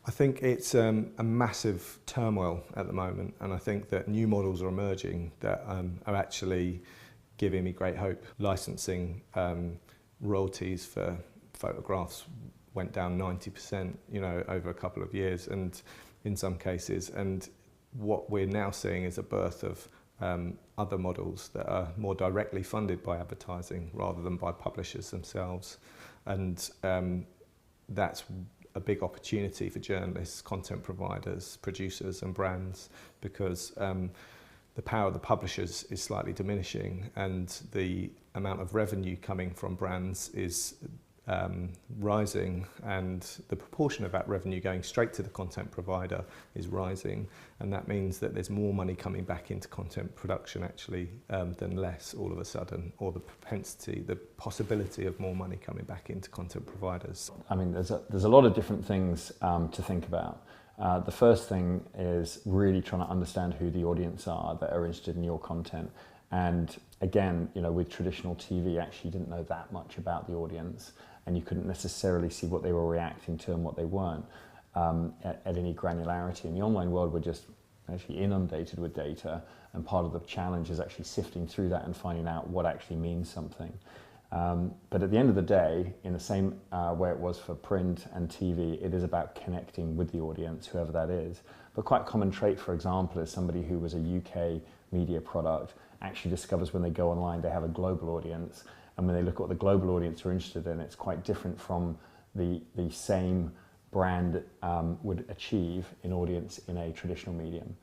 I think it's a massive turmoil at the moment, and I think that new models are emerging that are actually giving me great hope. Licensing royalties for photographs went down 90%, over a couple of years, and in some cases. And what we're now seeing is a birth of other models that are more directly funded by advertising rather than by publishers themselves, and that's a big opportunity for journalists, content providers, producers and brands, because the power of the publishers is slightly diminishing and the amount of revenue coming from brands is rising, and the proportion of that revenue going straight to the content provider is rising, and that means that there's more money coming back into content production actually than less all of a sudden, or the possibility of more money coming back into content providers. I mean, there's a lot of different things to think about. The first thing is really trying to understand who the audience are that are interested in your content. And again, with traditional TV, actually didn't know that much about the audience, and you couldn't necessarily see what they were reacting to and what they weren't at any granularity. In the online world, we're just actually inundated with data, and part of the challenge is actually sifting through that and finding out what actually means something. But at the end of the day, in the same way it was for print and TV, it is about connecting with the audience, whoever that is. But quite a common trait, for example, is somebody who was a UK media product actually discovers when they go online they have a global audience, and when they look at what the global audience are interested in, it's quite different from the same brand would achieve in audience in a traditional medium.